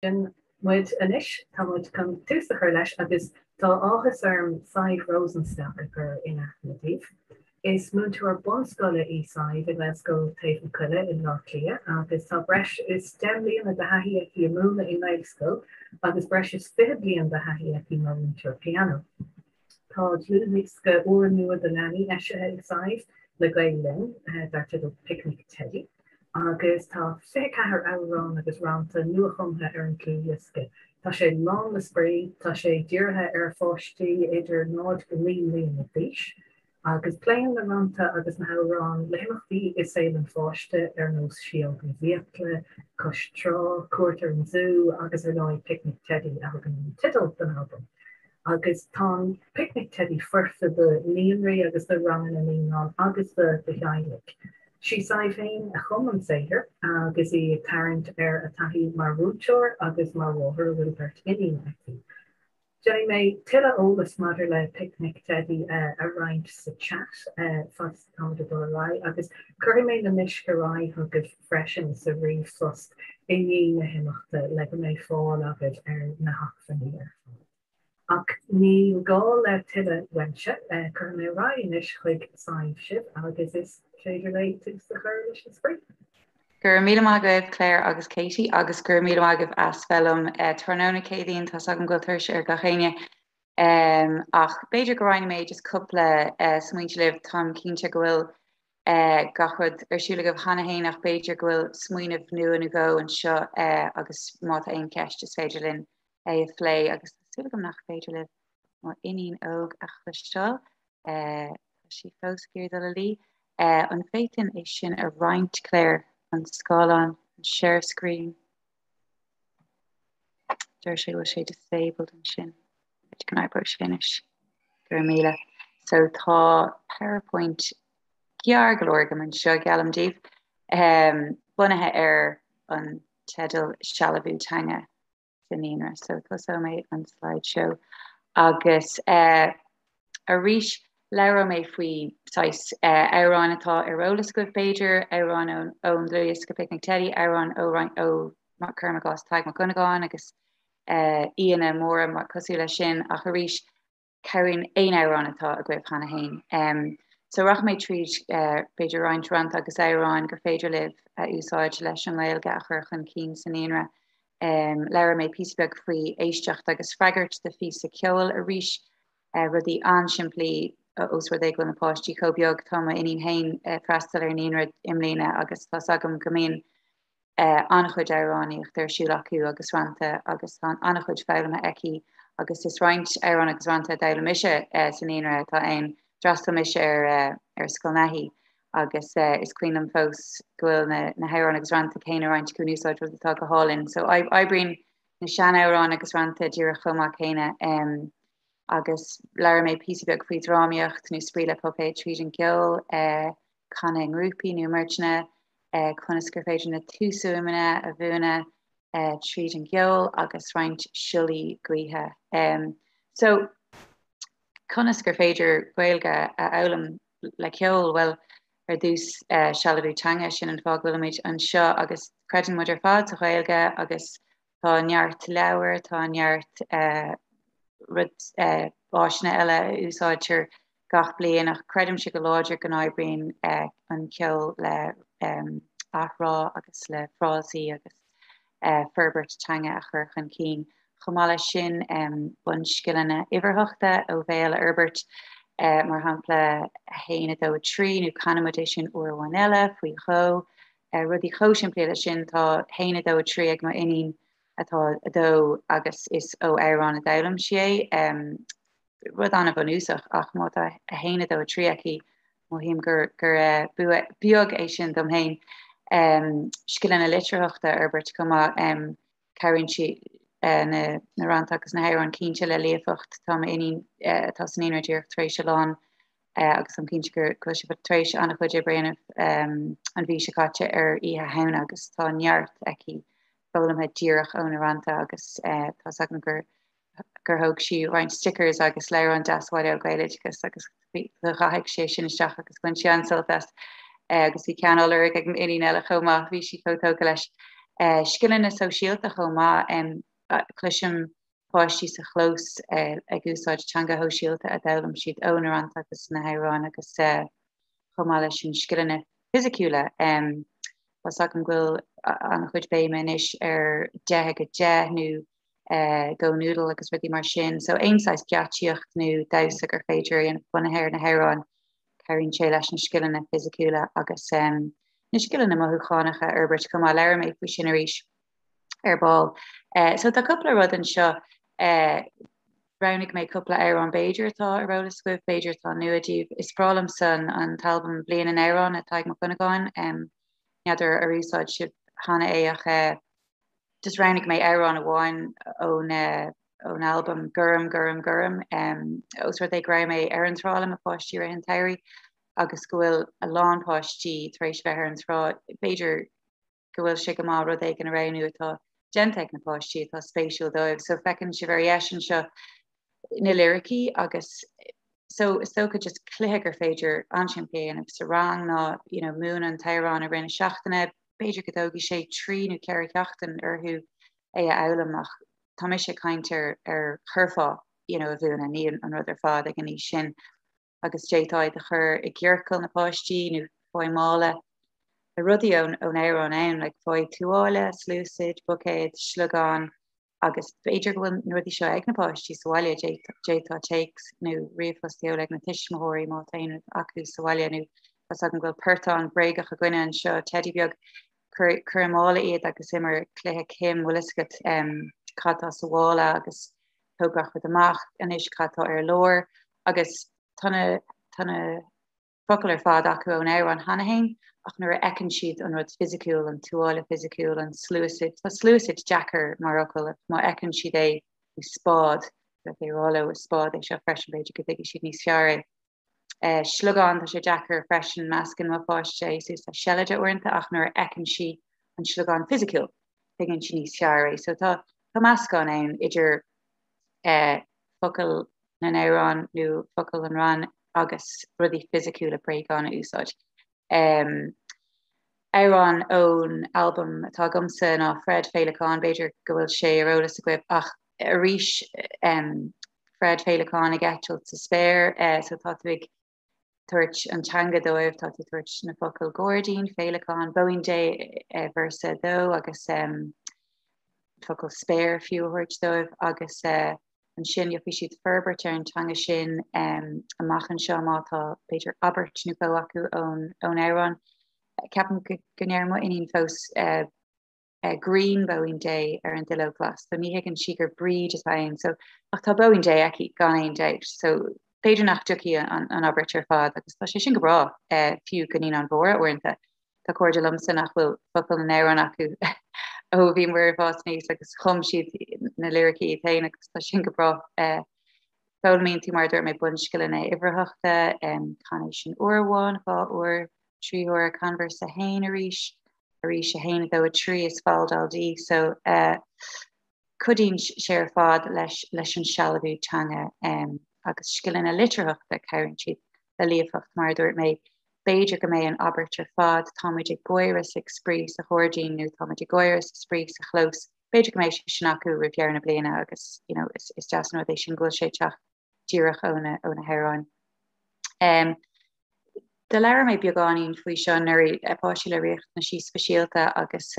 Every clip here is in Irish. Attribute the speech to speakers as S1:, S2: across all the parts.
S1: In muid inis tá muid chun túsa chuir leis agus tá áthas Sadhbh Rosenstock gur ina natíh. Is muúntúar Bunscileanna ísáid a Glasgow taobh na cuile in Lochlia agus tá breis is 10 bliain de haí í múna in Gaeilge agus breis is 5 bliain de haí í múna piano. Tá dlúdmhís go uair nua de leanaí eisithe ísáid le Gaeilge d'artad ó picnic teddy. Agus tá fé cethir amhráin agus Rannta nuachomthe an clúdaithe. Tá sé lán le spraoi, tá sé díortha fáistí idir nád go líon na fís. Agus léin le Rannta agus na amhráin le himachtaí is éileann fáiste nós Siollaí bhéal, cos trá, cuairtear an zoo agus láid picnic teddy agan tidal den album. Agus tá picnic teddy furfa de líonraí agus de rangan a líon agus de Gaeilge. Si sai féin a chum séir agus í tarrant a taí mar rúteir agus mar bhthir bhfuilbert iní netí. Jenny mé tiile ólas mother le picnic teddy a roiint sa chat fast Canadh agus chuir mé na miscarrá agus freisin sa riomh fust iní na himachta le go mé fáil agad na hachfaníir. Ach ní gá le tiile wense chur mé ráis chuig Sadhbh sib agus is féidir le tú sa chuir leis an spraoi.
S2: Gur míle agah Claire agus Katie agus gur míle agah asfelum tornóna cédaíonn tá agam go thuirse ar gachéine ach beidir go rainna méid just cúpla Smaointe libh tám cínte go bhfuil gachud arsúla go hanahéin ach beidir go bhfuil smaoineh nua na go an seo agus má aon ceist is féidir linn a phlé agus súla gom nach féidir libh má iníon óg a chluisteo sí fóscíir do le lí an féitin é sin a roiint Claire an Scileanna an share screen. Deir sé bhfuil sé disabled an sin. Which can I push finish? Gur míle. So tá PowerPoint gear galorgam an seo galam díobh. Bunathe ar an tedal Sealbhú Teanga sanínra. So cosó mé an slideshow. Agus a ríis Laura mé faoi amhráin atá arolalas go Beiidir, amhráin ón Luas go picnic teddy, amhráin ó Curmagás taig mar Gunnagáin agus íana móra mar cosú lei sin a choríis ceann aon amhráin atá a gcuibh chana hain. So rach mé tríd Beiidir roiint Rannta agus amhráin gur féidir libh a úsáid leis an Gaeilge a chur chun cín san éanra. Laura mé písbeag faoi Éisteacht agus freagairt de phíosa ceol a ríis rudí ansiimplí os rud é go na páistí cobeag tá inon hain freastal ar níonra imléine agus tá agam gomén annachchuid amhránaíocht ar Siollaí agus Rannta agus tá annachchuid foghlaim eici agus is roiint amhráin agus Rannta daile mise san éanra tá aon drastal mise ar Scileanna agus is cuiinm fós gohfuil na amhráin agus Rannta céine roiint cúnúsáid rud atá go hálinn. So brín na sean amhráin agus Rannta dúra chumach chéine agus leir mé písbeag faoi Drámaíocht nó spraoi le puipéad tríd an ceol Canadh ngrúpaí nó uimhearthachta chunas gur féidir na Túsfhuaimeanna a bhuana tríd an ceol agus roiint Siollaí gaoithe. So chunas gur féidir Gaeilge a eolam le ceol well ar dús Sealbhú Teanga sin an fághuiimiid an seo agus credan muid ar fád a Gaeilge agus tá neart leabhar tá neart rud báisna eile úsáidtear gach bliain nach credim si go láidir gan áibrín an ceol le athrá agus le frásaí agus Forbairt teanga a chur chun cín. Chomála sin Bunscileanna uimhearthachta ó bhéal Forbairt mar hampla héine dó trí nó Canadh sin uair eile faoi cho rudí cho siimplí sin tá héine dó trí ag mar inín atá dó agus is ó amhráin a dalam sé rud anna bhanúsach ach má a héine dó tríaí má hím gur beag é sin dom hain Scileanna litearthachta Forbairt cumá ceann si na Rannta agus na amhráin cínte le léafacht tá inín tá san éonradíocht trééis Siollaí agus an cínte gur si trééis anna chuidir breanamh an bhí se caite ar ihe hena agus tá neart eici foghlaim díreach ón Rannta agus tá sagna gur thug si roiint stickers agus leir an dasháide ó Gaeilge agus le chaigh sé sin isteach agus chun sean sultas agus bhí ceanollar ag iní eile chomá bhí si fótóga leis Scileanna so síalta chomá cluisim páistí sa chlós ag úsáid teanga ho síalta a dám siad ón Rannta agus na amhráin agus chomá leis sin Scileanna physiciúla was an ghfuil an chuid béime is ar 10 go 10 nó go noodle agus rudí mar sin, so einsáis ceatíocht nó daosa gur féidir an bunahéir na amhráin cairn sé leis na Scileanna physiciúla agus na Scileanna mothúchánacha arbeirt chumá leir méid faoi sin arís ar ball. So tá coppla rud an seo rounnig mé coppla amhráin Beiidir tá arrála scuibh Beiidir tá nuadíh is prálam san an talbam blian an amhráin a taig mo chunagáin neadidir a úsáid si hána ach just rounnig mé amhráin a bháin ón album Gurm os ruir é gra mé ar an trála a páistí ar an tairí agus gohfuil a lán páistí éis bheith ar an trá Beiidir gohfuil si go má rud é an raú atá genteach na páistí atá spéisiúil dóibh, so fecinn si variation seo na lyricí agus so could just click gur féidir an champagne if sa rang ná mún an tairán a rinne seachtainna Beiidir go dógi sé trí nó ceirceachtain arthú é a elamach tá mé sé caintear ar churfá a bhúna ní an rud ar fád ag an ní sin agus détáid a chur i gghearcail na páistí nó foiimála a rudí ón amhráin ann le foiid túála, slúsid, bucéad, slugán agus Beiidir gohfuil nuirí seo ag na páistí Scileanna détá takes nó riomhfostíol ag na tiismóirí má tain acu Scileanna nó as an ghfuil pertán breigach a gcuine an seo teddy beag chumála iad agus immer cléthe cim bhuiliscat chattá sa bhála agus tógach chud amach an is chattá ar lór agus tanna focail ar fád acu ón amhráin hanahéin ach nuair ecann siad an rud physiciúil an túála physiciúil an slúisid tá slúisid Jackar marachil má ecann siad é i spád le rála a spád é seo freisin Beiidir go dtí siad níos fearra slugán tá sé Jackar freisin meascin má páiste sus tá sealaide uaireanta ach nuair ecann si an slugán physiciúil ginn si níos fearra, so tá meascán ann idir focail na amhráin nó focail an ran agus rudí physiciúil a breagán a úsáid. Amhráin ón album atá gomsa ná Fred Féileáin Beiidir go bhfuil sé arolalas a gcuibh ach a rís Fred Féileáin ag eitilt sa spéir so tá ag tuairt an teanga dóibh tá tuairt na focail Gordín Féileáin Boeing Day versa dó agus focail spéir fiúthirt dóibh agus an sin jo fi siad Forbairt ar an teanga sin amachchan seo mátá Beiidir Albert nó go acu ón amhráin ceapan gonéir mo inon fós Green Boeing Day ar an duile glas, so ní higann si gur bríd is hain, so ach tá Boeing Day aici gan éon deit, so Beiidir nach tuí an Albert ar fád agus tá sé sin go brá fiú gonín an bhór uaireanta tá cuairde lumsa nach bhfuil focail na amhráin acu ó bhí mar fás níos agus chum siad na lyricí tain agus tá sin go brá Fólamíonntaí mar dúirt mé Bunscileanna uimhearthachta cané sin uorháin fá uair tríúir converse a hain a ríis a hain dó a trí is fáildaldí, so cudín sé ar fád leis an Sealbhú Teanga agus Scileanna litearthachta cairn siad le líomhfacht mar dúirt mé Beiidir go mé an Albert ar fád táid ag goiras ag sprís a chóirdín nó táid ag goiras a sprís a chlós Beiidir go mé sin acu ribhear na bliana agus is deas nó éis sin ghfuil sé teach díireach óna amhráin. De leir mé beagáín faoi seo nuirí páisiúil le riocht na sí speisialta agus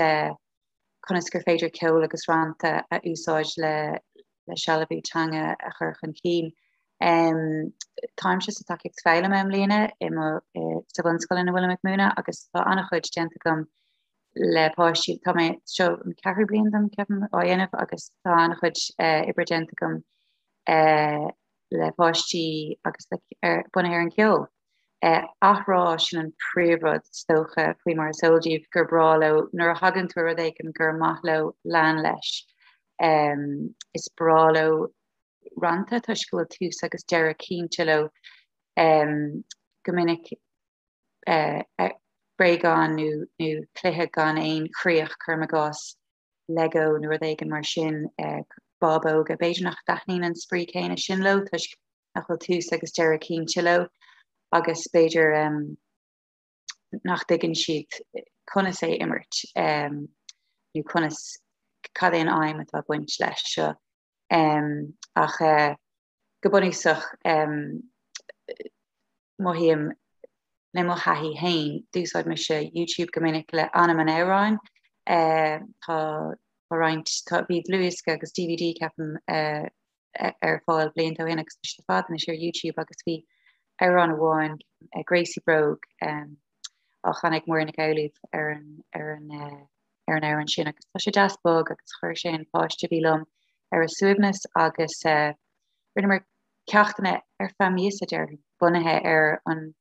S2: conas gur féidir ceol agus Rannta a úsáid le Sealbhú Teanga a chur chun cín. Táim se sa take feile me líana sa Bunscileanna bhfuil múna agus tá annach chuid genta gom le páistí tá mé seo ceithre blion dom ceapan á dhéanamh agus tá annach chuid ibre genta gom le páistí agus bunahéir an ceol. Athrá sin an príomhrad stocha faoi mar sóldíobh gur brá le nuair a hagann tú rud éigean gur maith le lean leis. Is brá le Rannta tá scoil tús agus deire cínte le go minic breagán nó cluiche gan éon chríoch chuma gás Lego nó rud éigean mar sin Bobbó go Beiidir nach daithnín an sprí céine sin le tuis nach chuil tús agus deire cínte le agus Beiidir nach diggin siad conna sé immert nu conas cad éon aim atá buint leis seo ach gobunúsach mohíim le mo hahí hain dúsáid me se YouTube gomininic le anam an amhráin tá Rannta tá bhíad luasca agus DVD ceapam ar fáil blianta hin agus de fad na sé YouTube agus bhí amhráin amháin Gracie Brogue á chanig mór na gaoileh ar an amhráin sin agus tá sé deasbog agus chuir sé an páiste bhílam ar a suaimhneas agus rinne mar ceachtainna ar phíosa deir bunathe ar an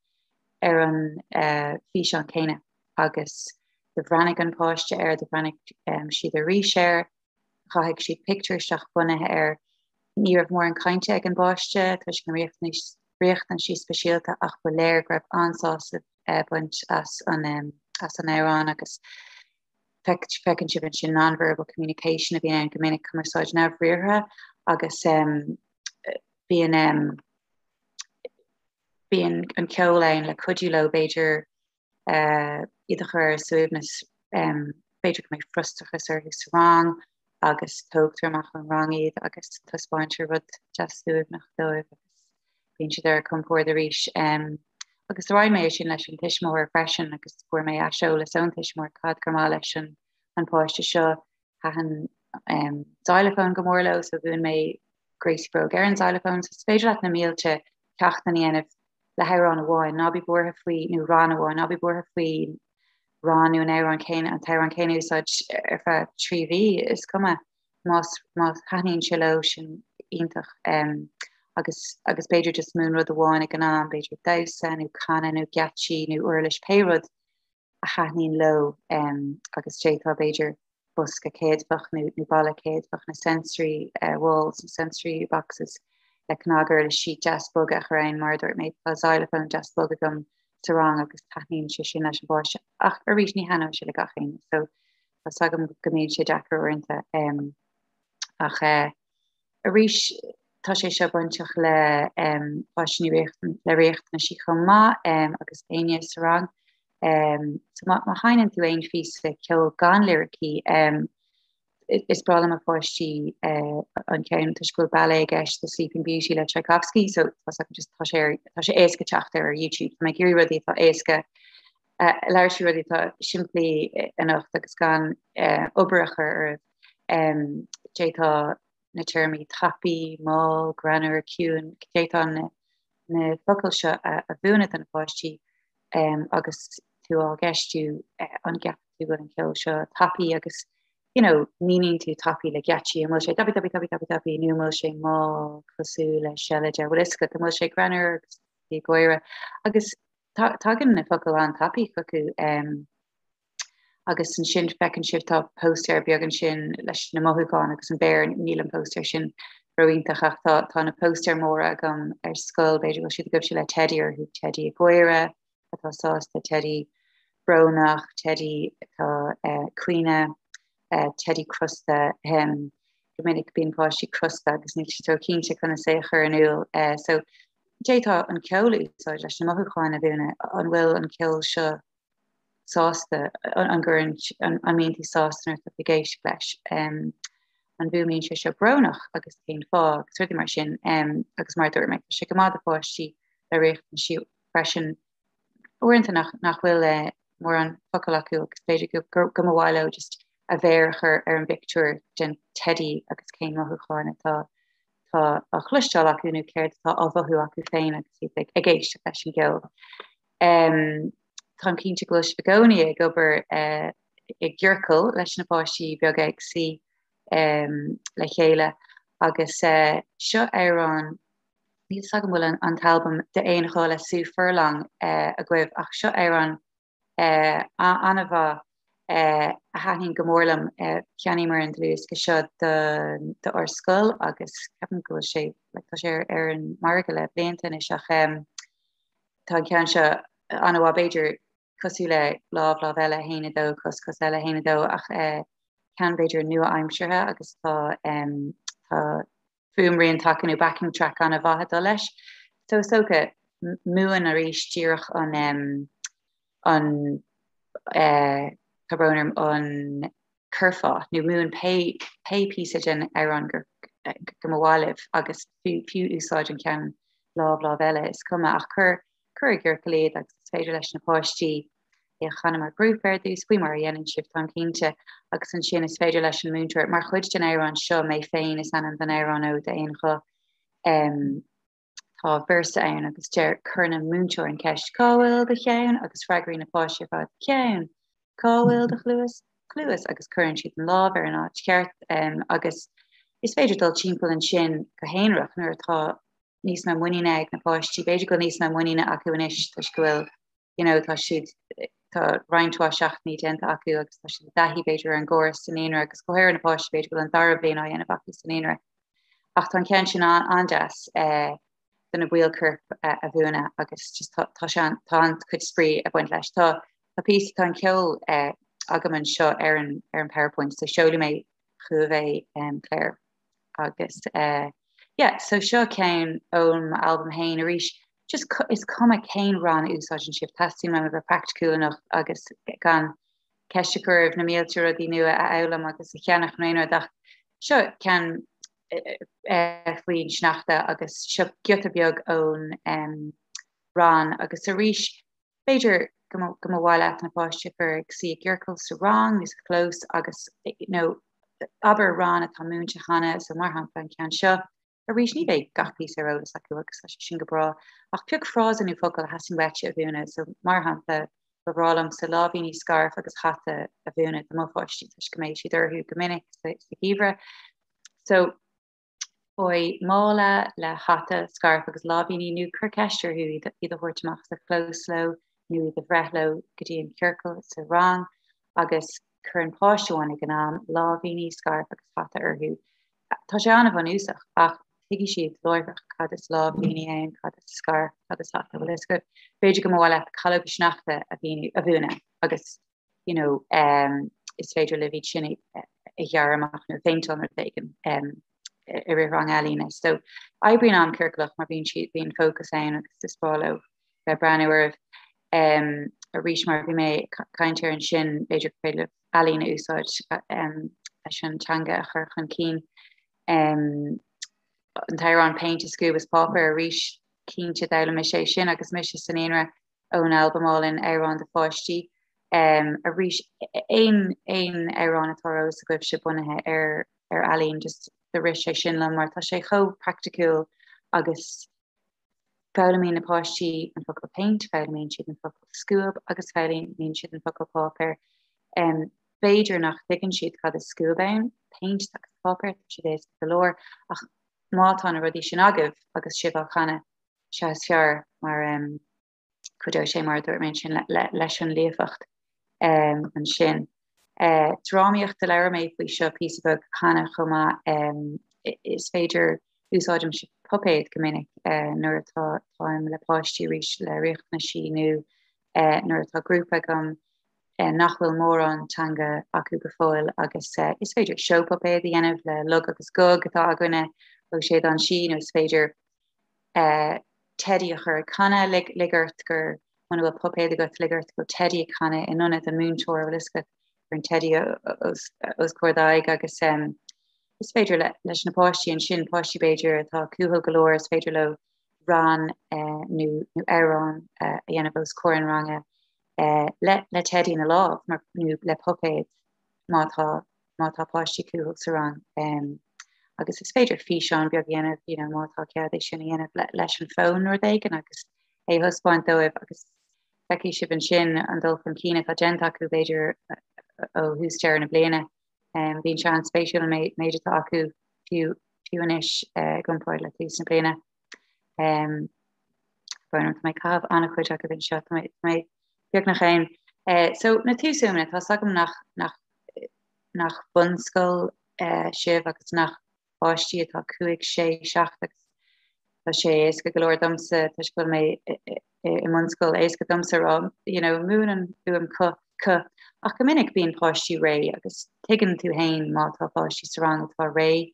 S2: phíosa an céine agus de bhrannig an páiste ar de bhrannig siad a ríséir chaigh siad pictureteach bunathe ar níor mór an cainte ag an báiste tá sin riocht an si speisialta ach go léir greibh ansása buint as an amhráin agus fecinn si sin non-verbal communication a bhíon an gomininic cumarsáid nabhríortha agus bíon an ceolain le cuidú beidir iad chur suaimhneas beidir go méid frustrachas ar his rang agus tógtarach an rangíad agus tá Smaointe rud deasúibh nach dóibh agus bíonn siad ar compóir de rís agus ráid mé sin leis an tiismór freisin agus fuair mé a seo leis an tiismór cad go má leis an páiste seo hahan xylophone go mór le so bhuain mé Gracie Brogue ar an xylophone so féidir leat na mílte ceachtain dhéanamh le amhráin amháin nábí bortha faoi nó rán amháin nábí bortha faoi ránú an amhráin céine an taobhrán céine úsáid ar fe tríd is cuma más chaíonn se le sin iontach agus beidir just mún rud amháin ag an am beidir dasa nó canna nó gachi nó uirlis péród a chaíonn lo agus tétá beidir busca céadfach nó balla céadfach na sensory walls and sensory boxes le Canadh le si deasbog a chorain mar dúirt méid tá xylophone deasbog agam sa rang agus taithníonn sé sin leis an báiste ach a rís ní hanamh se le gachéin so tá sagam gomíonn sé deachar orintanta ach a rís tá sé seo buinteach le páisinaí le réocht na si chumá agus aine sa rang so má haineann tú aon fís le ceol gan lyricí is bralam a páistí an ceann tuisciúil ballet gceist The Sleeping Beauty le Tchaikovsky so just tá sé éasca teacht ar YouTube me gurí rudí tá éasca leir si rudí tá siimplí anocht agus gan obrachar détá na termí tapi, má, granar, ciún, détá na focail seo a bhuana an páistí agus tú á gceistú an gceap tú go an ceol seo tapi agus meaning to tapi le gachi and sé tapi nu mil sé má cosú le Siollaí well isca mil sé granar í goire agus tagan na focail an tapi focu agus an sin fecinn sibtá poster beaggan sin leis na mothúáin agus an béir níl an poster sin roiintach tá na poster mór agam ar scoil beidir go siad go si le Teddy ar hu Teddy a goire atá sásta Teddy Bronach Teddy tá cuioine Teddy Crusta gomininic bíon páistí crusta agus ní tó cínte chuna sé chur an úil so détá an ceolú leis na mothúáin a bhúna an bhfuil an ceol seo sásta an gurn an míntaí sásta ar a géis leis an bhúmíonn sé seo bronach agus céin fá agus ruí mar sin agus mar dúir meid sé go mád a páistí le réocht an siú freisin uanta nach bhfuil mór an focail acu agus beidir go bhhaile just a bhéirchar ar an picture den Teddy agus céin mothúáin tá a chluisteáil acu nó céir tá ábhathú acu féin agus a géiste leis an gceol. Tá cínte gluis begóní ag obair i ggheorcail leis na páistí beag ag si le chéile agus seo amhráin níl sagam bhfuil an talbam de éon chála sú furlong a gcuibh ach seo amhráin anna bha a haín gomórlam ceanní mar an dlús go seo de or scoil agus ceapan go sé le tá sé ar an marga le blianta is seach tá cean seo anhá beidir cosú le láh eile héine dó cos eile héine dó ach cean beidir nua aimimseirthe agus tá fuaimríonn takeanú backing track anna bhathe leis so socha muan a rís tíirech an Cabrónarm an curfa nu moon pay píosa in aran gomawalib agus fiú úsáid an cean lá bheile is cuma ach cur gur goléad agus féidir leis na páistí channa mar grúpéir dús bhui mar dhéanann sift an cínte agus an sin is féidir leis an múnteir mar chuid den aran seo mé féin is an den aran ó de aon chu tá versa ann agus deir chuna múnteir an ceist ceoil de cheann agus freagaí na páistí fád ceann ceoil de chluas agus chuann siad an lábhar an áit ceart agus is féidir dul timpeall an sin go héanrach nuair atá níos na muíine ag na páistí beidir go níos na muíine acu inis tuis gohfuil tá siad tá reinintá seachní denta acu agus tá siad dahí beidir an ggóir san éanaar agus gohéir na páistí beidir goil an dara bliana dhéanamh acu san éanaar ach tá cean sin andeas den na bhuiilcurp a bhuana agus just tá chud sprí a buint leis tá píosa tá ceol agamann seo ar an PowerPoint so seola mé chuvé Claire agus so seo céin ón album hain a ríis just is cuma céin ran úsáidin sibh tasí me bh practicúil enough agus gan ceiste curb na míltear a dí nua a elam agus a cheannach réonar dach seo cean faoin sneachta agus seo giota beag ón ran agus a ríis féidir go bhhaile na páiste gur si gghearcail sa rang níos clós agus aber ran atá múnte chana so mar han fan cean seo a ríis ní bheith gachpí arolalas acu agus sin go bra ach peag frás anú focail hasin wete a bhúna so mar hananta bhrálam sa lábhíní scarf agus chatta a bhúna do mófáistí tuis go méid si dúthú go minic sa híomhre so Oi mála le chatta scarf agus lábhíní nú curceistir hu iad a thuirteach sa chlósló nu iad a bhreithló go dtí an ceorcail sa rang agus chur an páisteáin ag an am lábhíní scarf agus chatta arthú. Tá sé anna bhan úsach ach tuigi siad loibhreach cad is lábhíní aon cad is scarf cad is chatta bhfuil is go féidir go bhile chalú sneachta a bhúna agus is féidir le bhí sinna i dhearmach nó féintal ar féigen I ri rang alína. So brín an circlach mar bhín siad bhín focus an agus dispálo le breanúir a ríis mar bhí mé caiintear an sin beidir féile alína úsáid leis an teanga a chur chun cín an tair an paint is scuúb is pápar a ríis cínte dala me sé sin agus mis san éanra ón albumálinn arán de fáistí a ríis ein arán atá a goibh se bunathe ar alín just the ris sé sin le mar tá sé cho practicúil agus fálamín na páistí an focail paint, fálamín siad an focail scuúb agus fálamín siad an focail pápar. Beidir nach thigann siad cad a scuúbain, paint agus pápar si éis golóir ach mátá na rudí sin agah agus sibh chana se fear mar chuidir sé mar dúirmén sin leis an léomhacht an sin. Drámaíocht de leir méid faoi seo písabug chana chuma is féidir úsáidm si puipéad go minic nuair atáim le páistí ríis le riocht na sí nó nuair atá grúpa gom nachhfuil mór an teanga acu go fáil agus is féidir seo puipéad a dhéanamh le lug agus gog atá aganine ó séad an sí nó is féidir teddy a chur chana ligart gur man bhfuil puipéad a go ligart go teddy chana inionad a múntóir bhfuil isca an teddy os cuadaig agus is féidir leis na páistí an sin páistí beidir atá cúthal golóir is féidir le ran nó arán a dhéanamh os cuaran range le teddy na láb mar nó le puipéad mátá páistí cúthal sa rang agus is féidir físeán beag dhéanamh mátá cead é sin dhéanamh leis an fón nó daigen agus é thuspáint dóibh agus feici sibh an sin an dul chun cíine a genta acu beidir ó hústeir na bliana bhín se an spéisiúil méidir acu fiúis gumpáid le tús na bliana buna mé cabh anna chuid acu bhín seo mé beag nach chéin so na túsúmna tá sagam nach bunscoil sibh agus nach páistí atá cuaig sé seachtas tá sé éis go golóir domsa tuis go mé I munscoil éis go domsa rá mún an buam cu ach go minic bíon páistí ré agus tuigeann tú hain mátá páistí sa rang atá ré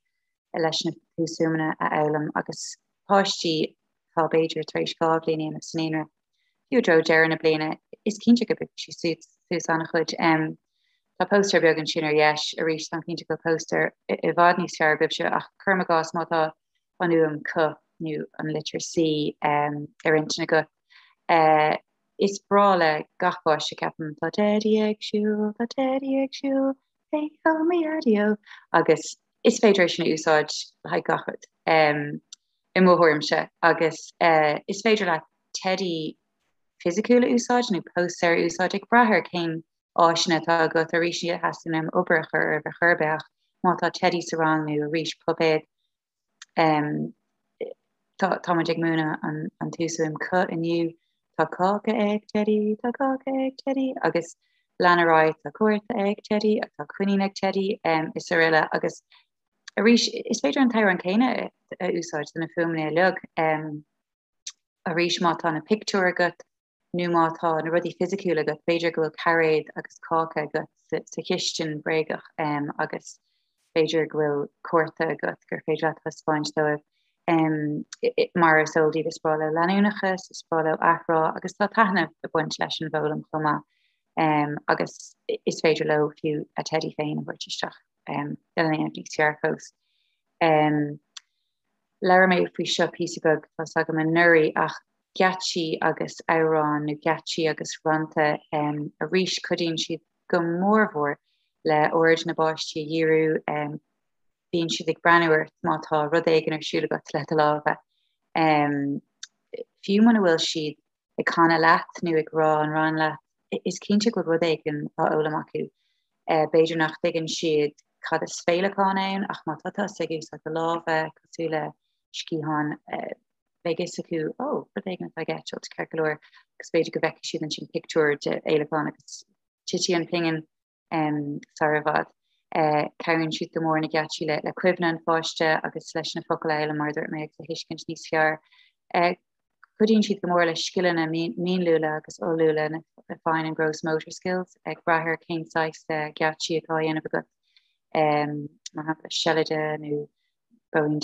S2: leis na túsúmna a elam agus páistí tá beidir tar éis gáh bliana na snéanra fiú dro dear na bliana is cínte go si sús anna chud Tá poster beag an sin ar yes a rís an cinnte go poster I bhd níos fear goibh se ach chuma gás mátá anú an cu nu an litir C ar intna go. Is bra le gachá se ceapan tá dédí agsúil fé mí adio agus is féidir sin úsáid le gachad I móthirmse agus is féidir le teddy physicúla úsáid nó poster úsáid ag brathir céim áisina tá go a ríisi hasan am oberchar ar bheit churbeach mátá teddy sa rang nó a ríis puipéad tá ag múna an túsfhuaim cut iniu tá cácha ag teddy agus leanaráid tá cuairta ag teddy ag tá cuinín ag teddy is riile agus a ríis is féidir an tair an céine úsáid na fumna lug a ríis mátá na picú agat nu mátá na rudí physicúla agat féidir go bhfuil caréad agus cácha agat sa chiistin bréigech agus féidir go bhfuil cuairta agat gur féidir le Smaointe dóibh mar is ódí is sprála leanúnachas is sprála athrá agus tá taithna a buint leis an bhólam chuma agus is féidir le fiú a teddy féin a bhuiirteach Delanna ag searchos. Leir méid fao seo písabug tá agam an nuirí ach gachi agus amhráin nó gachi agus Rannta a ríis codíonn siad go mórmhór le óid na báistí dhíriú bíonn siad ag breanúir mátá rud éigean arsúla go le a lábha. Fiú mana bhfuil siad ag chana leat nó ag rá an rán leat is cinnte go rud éigean á ólam acu. Beidir nach dtuigeann siad cad is féileáin ann ach má tá sigus a go lábha cosúla scíhan begus acu rud éigean a gCeol ceir agus beidir go bheice siad an sin picúir de éileáin agus tití an pingin sarabhad. Cairn siad go mór na gachi le cuimhna an fáiste agus leis na foghlaim mar dúirt méid a hiiscint níos fear. Codíonn siad go mór le Scileanna mionlúla agus óúla na fine and gross motor skills ag brathir céim sáiste gachi atá dhéanamh agat mar hapla Siollaí nó Boeing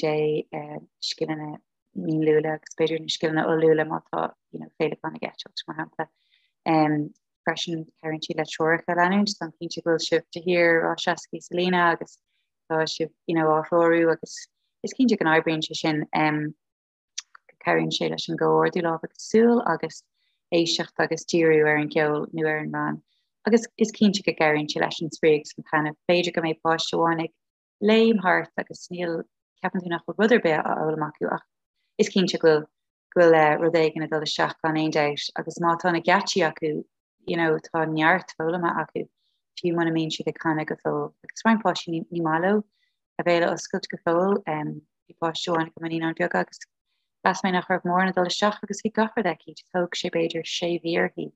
S2: Scileanna mionlúla agus beidir na Scileanna óúla mátá féileáin na gCeol mar hapla. Freisin cairn siad le teoiricha leanúint san cinnte bhfuil sibh de hir á seacaí Scileanna agus tá sibh áthróú agus is cinnte an aibríonn sin cairn sé leis an ggóir lá agus súil agus Éisteacht agus tíú ar an ceol nu ar an rán. Agus is cinnte go gairann sé leis an spríogs an chana féidir go méid páisteháinnig léimthart agus sníl ceapan tú nach go rudidir be a ólam acu ach is cinnte ghfuil rud éigean a dul seach gan éon deit agus mátá na gachi acu tá neart fólama acu fiú mana mín si go chana go fóil agus rain páisi ní málo a bhéile oscailt go fóil i páisteháinnig go maní an beag agus las mé nach chuh mór na dul seach agus bhí gafar aici thug sé beidir sé bhíor hí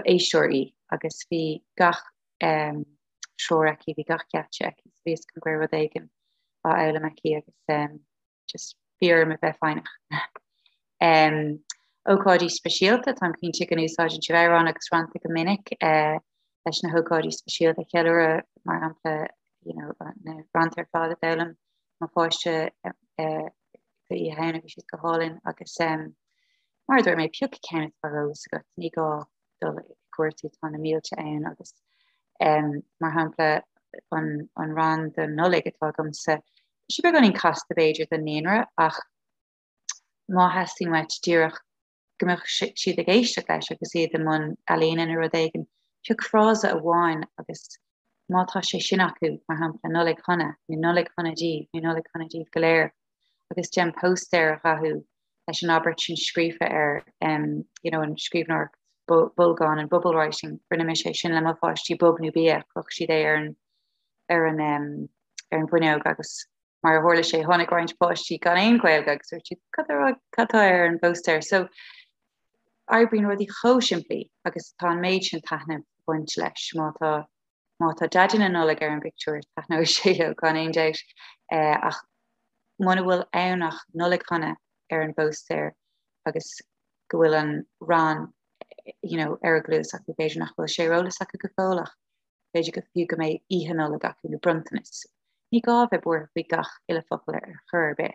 S2: éisteoirí agus bhí gach seoraí bhí gach gaite bhís go gcuir rud éigean á eile aici agus just bhíor me bheith fáinach. Ócádí speisialta tá cinnte an úsáidin tehrán agus Rannta go minic leis na hócádí speisialta cheúra mar ampla na Rannta ar fád a elam má fáiste I hena go siad go hálinn agus mar dúir mé piúca ceanna farrós agat ní gá dul cuairtú tá na mílte ann agus mar hapla an rán den nolig atá gomsa si be ganin casta beidir den néanra ach má heasting weit díireach gomach siad a géisteach leis agus iad an man aléana ar rud éigean piúc frása a bháin agus mátá sé sin acu mar hapla nolig chuna ní nolig chunadíh ní nolig chunadíh go léir agus gem poster a rathú leis an Albert sin scrífa ar an scríbnar bulgán an bubble writing rinne me sé sin le má fáistí bubnú bia chuch si é ar an buineog agus mar a hórla sé tháinig roiint páistí gan éon Gaeilge agus tí catá ar an poster so aibríonn rudí cho siimplí agus tá méid sin taithna buint leis mátá dadin an nola ar an picture taithna sé gan éon déit ach mana bhfuil annach nolig chuna ar an poster agus go bhfuil an rán ar a glús ach beidir nach bhfuil sé rólas acu go fólach beidir go fiú go méid ihe nolig acu na bruntanas. Ní gá bheith buir bhí gach ile focail ar chur be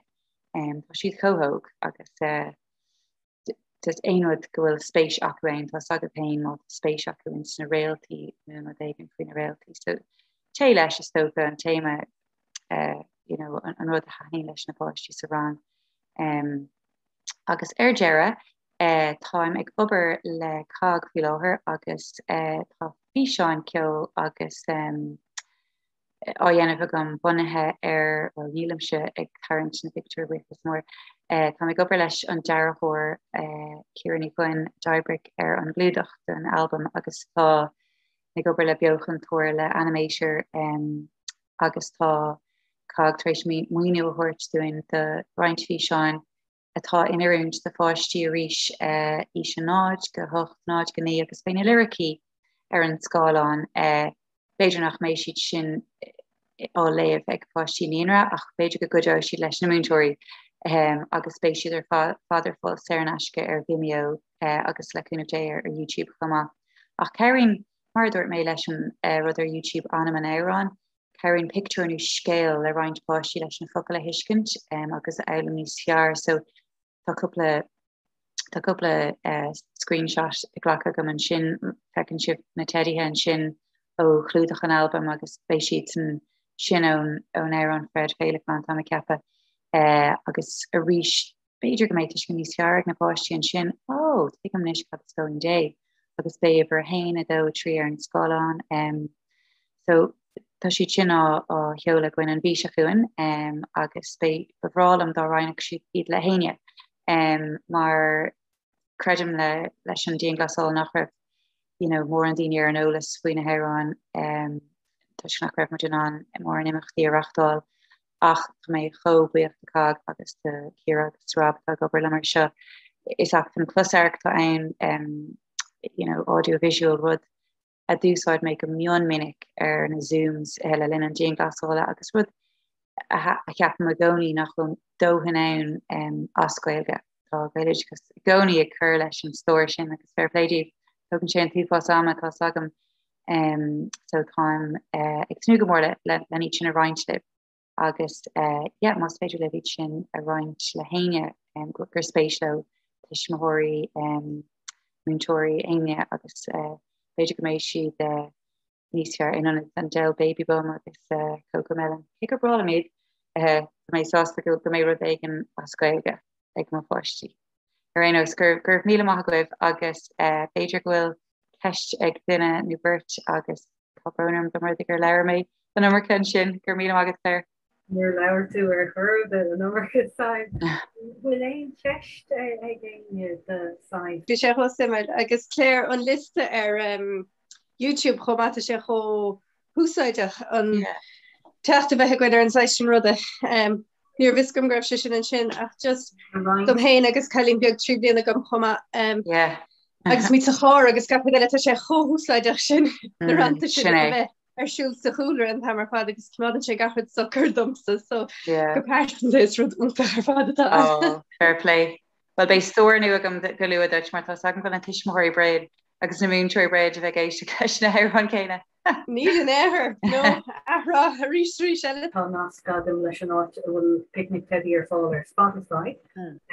S2: tá siad chóthóg agus just einrod gohfuil spéis acuin tá sagad pein má spéis acuin na réalty na dagin faoin na reality. So té leis is stocha an téma an rud a hain leis na páistí sa ran. Agus Jera táim ag obair le cag fi láthir agus tá phíosa ceol agus áhéanamh agam bunathe nílamse ag tarint na Victor Withas mór. Tá ag obair leis an dearthóir Ciaranní Quinn Dibric an Glúdaithe an album agus tá ag obair le beochan túir le animator agus tá cag tréis muoinú thuirt doing de roiint phíosa atá inarúnt de fáistí ríis is an náid go hocht náid go ní agus féin lyricí an scáilán beidir nach mééis siad sin á léamh ag fáistí níonra ach beidir go goideá siad leis na múntóirí agus spéisiad fáidir fáil Saranasca Vimeo agus leúnmh ar YouTube chumá. Ach Ceirn mar dúirt mé leis an rud ar YouTube anam an érán, Ceirn pictureú scéal le roiint fáistí leis na focail a hiiscint agus elam níos fear, so tá cúpla screenshot ag ghlacha go an sin fecinn sibh na tedaithe an sin ó clúdaithe an album agus béis siad sin ón érán Fred Féileán tá ceappa agus a ríis beidir go méid go níos fear ag na páistí an sin tuigh am níos cad stoin dé agus bé bhar hain a dó trí ar an scáilán so tá siad sin á cheola goin an bhí chuin agus bé bhrálam dá reinach siad iad le héine mar credim leis an díon glasáil nach raibh mór an daoine ar an ólas faoin na hÉireán tá sin nach raibh mar an mór an imachtaí arachtáil ach mé chobuíocht de cag agus de Ciara agus Rob a gobar le mar seo is ach an clusarc tá ann audiovisual rud a dúsáid mé go mion minic ar na zooms le linn an díon glasáile agus rud a ceapan a gcónaí nach chun dóhan ann ascailge tá Gaeilge gus gcónaí ag chur leis an stóir sin agus fairpléidíh tugann sé an túfás ama tá sagam so táim ag snú go mór le ní sin a roiintlib agus más féidir le bhíd sin a roiint le héine gur spéis le tuismóirí múntóirí aine agus féidir go méid siad níos fear in an gel baby bum agus cocomelon. Higur brála méid mé sásta go mé rud éigen ascailge ag má fáistí. Ar aonos gur míle maith goibh agus féidir gohfuil ceist ag duine nó beirt agus tábrónarm do mar gur leir méid an nummer cin sin gur míle agus léir.
S1: Níor leabhar tú ar chur the number sáid. Bhfuil éon ceist ag de sáid.
S3: Bhí sé thosimid agus léir an liste ar YouTube chomata sé cho húsáideach an teachta bheith goidir an 16 ruda. Níor viscom greibh sin an sin ach just dom héin agus cailín beag trí bliana gom chuma agus mí a chóir agus cap eile sé cho húsáideach sin na Rannta sin bheith siúil sa chúlar an tamar fád agus mádan sé gafud soccer dumsa so go páirtan leis rud únta ar fádatá.
S2: Fair play. Well bei stóir nu agam go luúidir mar tá sagan go an tuismóirí breid agus na múntóirí breid a bheith éiste leis na hÉireán céine.
S3: Ní an éair nó ará a rísrí se
S1: Tá nás gadam leis an áit bhfuil picnic teddy ar fáil ar Spotify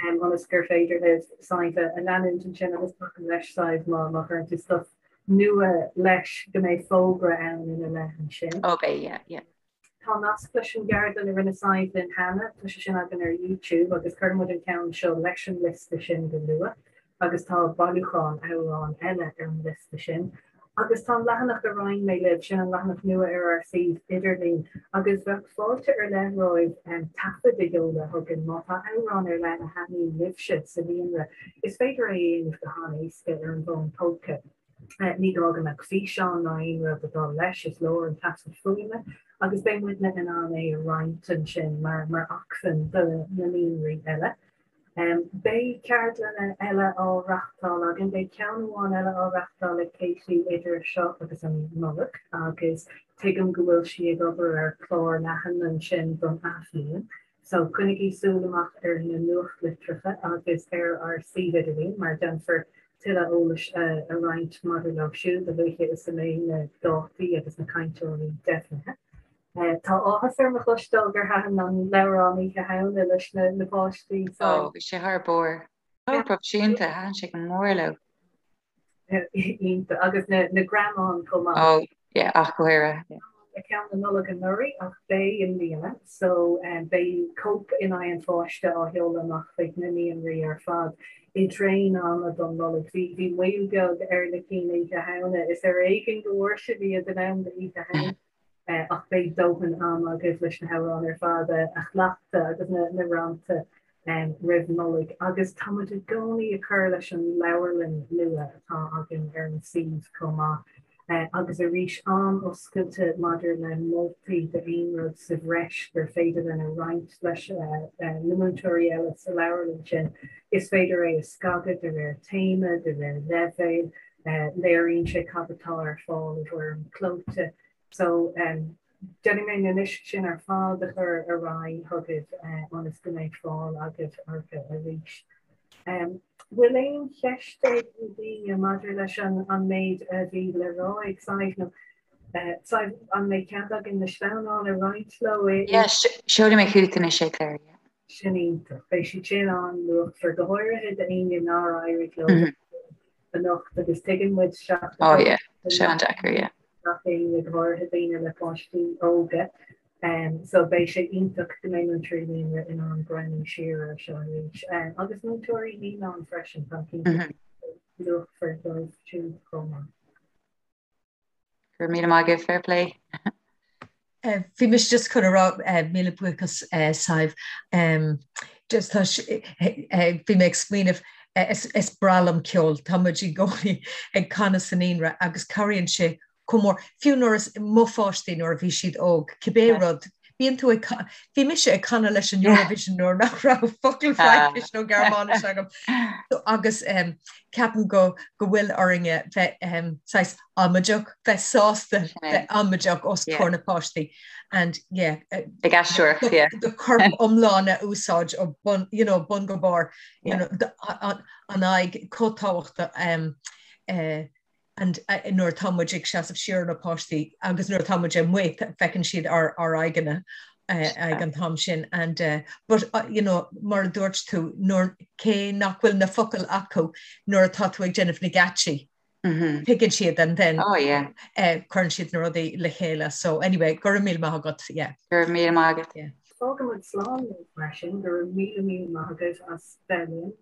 S1: agus gur féidir leis sáinte a leanint an sin agus leis sáid má chuint tú stuff nua leis go méid fógra ann in a lehan sin.
S2: Okay, yeah.
S1: Tá nás leis an gardan a rinne sáid in Hannah tu sin agan ar YouTube agus chumod an count seo lection list sin go lua agus tá bailúcháin árán eile ar an list sin. Agus tá lehanach a roiin mé lib sin an lehanach nua ar si idirlín agus bheith fáilte ar leróid tafa de geola thugan má tá árán ar lena haní libse sa bhíonra. Is féidir éon go hána éisce ar an bhin póca. Ní ágan ag phíosa ná aonra badá leis is leir an Túsfhuaimeanna agus bé muid an an é a roiintan sin mar achsan de na líonraí eile. Bé ceartlanna eile á reachtáil agin bé ceanháin eile á reachtáil le céisi idir seo agus an mulach agus tuigim go bhfuil si ag obair ar chlár lehan an sin don aithníon. So chunig í súlamach ar na nuach litrecha agus ar siadhí mar denfir tilla ólas a roiint mar le siú, a bhéiche is sa mé na dátaí agus na caiinteoirí defnithe. Tá áhas ar mar chlustal gur hahan an leránní a hana leis na páistí.
S2: Bhí sé thar bór. Propisiúnta há sé go mór le.
S1: agus na gramán comá.
S2: Oh, yeah, ach go hire.
S1: Account an nullig an nuri ach they in Líana, so they cope in an fáiste á heola nach feith na níon ri ar fad. I train an a don nullig hí whalebeag na cíine go hauna is éigen gohir se bhí a den am í go hain ach bé dopan am agus leis na ha an ar fada ach lachta agus na Rannta rih nullig agus tá a gcóí a chur leis an lewerlin nua atá agin ar an siad comá. Agus a rís an oscailte madidir le moltaí de aonrad sa bhreis gur féidir an a roinnt leis limontóirí eile sa lewerlin sin is féidir é a scagad de réir téime de réir levéil léiríonn sé cabatá ar fáil bhar an clúdaithe so Jenny mé inis sin ar fáil de chur a raig thugad an is go méid fáil agad archa a rís. Will éon cheiste bhí a madidir leis an méid a bhí le ráig saibh an méid ceandag in na Scileanna a roinnt le
S2: seola mé chuútain is sé léir.
S1: Sinínta fééis si sin an lucht for go háirithe a aon ná airí lo a nacht agus tuigean muid seach.
S2: Oh yeah, se an dechar,
S1: with her had been in the pastry olga so bei sé intach the main tree in on brand shearer reach agus no Tory ní an fresh and pumpkin look for those two coma.
S2: Gur mí má fair play.
S4: Fi mis just chun ra míle buchas saibh just fi me explain is bralam ceol tamadí gcóí ag Canadh san Ionra agus caríonn sé cumór fiúnar mó fáistí nó bhí siad óg cibérod bíon tú bhí mis ag Canadh leis an Eurovision nó nach ra focail Frankis nó Germánis agam agus ceapan go bhfuil oringe bheith sais amadeach bheith sásta bheith amadeach os cóna páistí and yeah
S2: the gasúir
S4: the curb omlána úsáid ó bun go bar an aig cótáhachta and nor tamuig se of sheer na postí agus nor tamuig muit fecinn siad ar aigena ag an tam sin and but mar dúirt tú nor cé nachhfuil na focail acu nor tatuig Jennifer Nagachi picking siad and then chun siad na rudí le chéile so anyway gur mí mágat
S2: gur mí mágat
S1: Foghlaim slán mar sin gur mí mágat as spelling